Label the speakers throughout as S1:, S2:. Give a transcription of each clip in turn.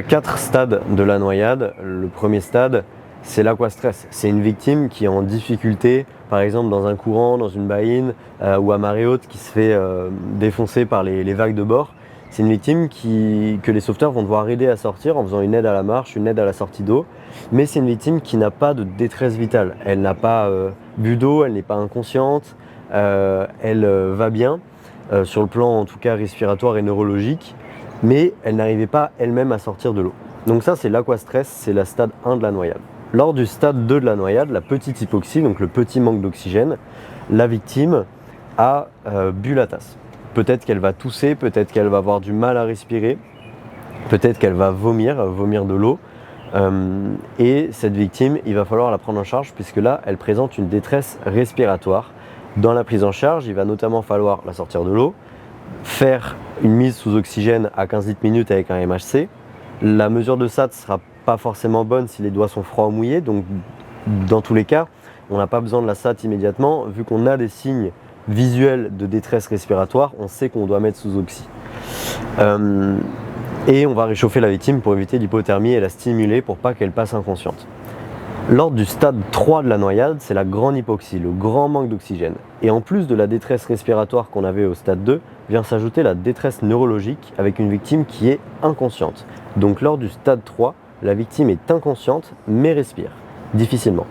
S1: 4 stades de la noyade. Le premier stade, c'est l'aquastress. C'est une victime qui est en difficulté, par exemple dans un courant, dans une baïne ou à marée haute, qui se fait défoncer par les vagues de bord. C'est une victime que les sauveteurs vont devoir aider à sortir en faisant une aide à la marche, une aide à la sortie d'eau. Mais c'est une victime qui n'a pas de détresse vitale. Elle n'a pas bu d'eau, elle n'est pas inconsciente, elle va bien, sur le plan en tout cas respiratoire et neurologique, mais elle n'arrivait pas elle-même à sortir de l'eau. Donc ça, c'est l'aquastress, c'est la stade 1 de la noyade. Lors du stade 2 de la noyade, la petite hypoxie, donc le petit manque d'oxygène, la victime a bu la tasse. Peut-être qu'elle va tousser, peut-être qu'elle va avoir du mal à respirer, peut-être qu'elle va vomir de l'eau. Et cette victime, il va falloir la prendre en charge puisque là, elle présente une détresse respiratoire. Dans la prise en charge, il va notamment falloir la sortir de l'eau, faire une mise sous oxygène à 15 litres minute avec un MHC. La mesure de SAT ne sera pas forcément bonne si les doigts sont froids ou mouillés, donc dans tous les cas, on n'a pas besoin de la SAT immédiatement. Vu qu'on a des signes visuels de détresse respiratoire, on sait qu'on doit mettre sous oxy. Et on va réchauffer la victime pour éviter l'hypothermie et la stimuler pour pas qu'elle passe inconsciente. Lors du stade 3 de la noyade, c'est la grande hypoxie, le grand manque d'oxygène. Et en plus de la détresse respiratoire qu'on avait au stade 2, vient s'ajouter la détresse neurologique avec une victime qui est inconsciente. Donc lors du stade 3, la victime est inconsciente mais respire, difficilement.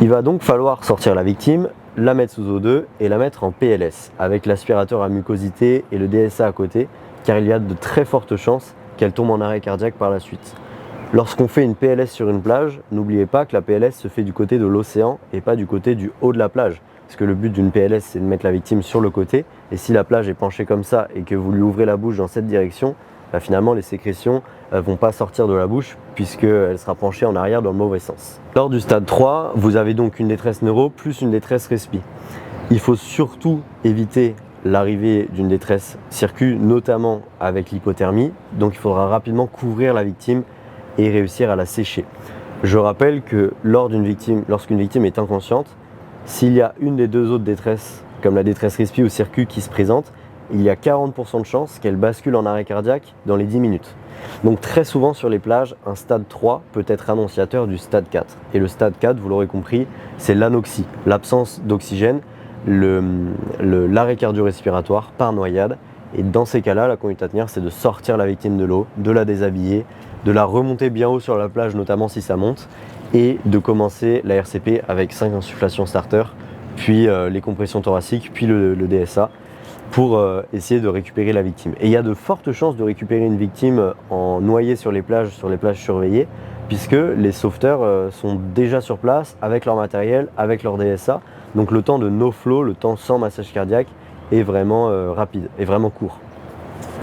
S1: Il va donc falloir sortir la victime, la mettre sous O2 et la mettre en PLS, avec l'aspirateur à mucosité et le DSA à côté, car il y a de très fortes chances qu'elle tombe en arrêt cardiaque par la suite. Lorsqu'on fait une PLS sur une plage, n'oubliez pas que la PLS se fait du côté de l'océan et pas du côté du haut de la plage. Parce que le but d'une PLS, c'est de mettre la victime sur le côté. Et si la plage est penchée comme ça et que vous lui ouvrez la bouche dans cette direction, finalement les sécrétions ne vont pas sortir de la bouche puisqu'elle sera penchée en arrière dans le mauvais sens. Lors du stade 3, vous avez donc une détresse neuro plus une détresse respi. Il faut surtout éviter l'arrivée d'une détresse circu, notamment avec l'hypothermie. Donc il faudra rapidement couvrir la victime et réussir à la sécher. Je rappelle que lorsqu'une victime est inconsciente, s'il y a une des deux autres détresses, comme la détresse respi ou circu qui se présente, il y a 40% de chances qu'elle bascule en arrêt cardiaque dans les 10 minutes. Donc très souvent sur les plages, un stade 3 peut être annonciateur du stade 4. Et le stade 4, vous l'aurez compris, c'est l'anoxie, l'absence d'oxygène, l'arrêt cardio-respiratoire par noyade. Et dans ces cas-là, la conduite à tenir, c'est de sortir la victime de l'eau, de la déshabiller, de la remonter bien haut sur la plage, notamment si ça monte, et de commencer la RCP avec 5 insufflations starter, puis les compressions thoraciques, puis le DSA, pour essayer de récupérer la victime. Et il y a de fortes chances de récupérer une victime en noyé sur les plages surveillées, puisque les sauveteurs sont déjà sur place avec leur matériel, avec leur DSA. Donc le temps de no flow, le temps sans massage cardiaque, est vraiment rapide, est vraiment court.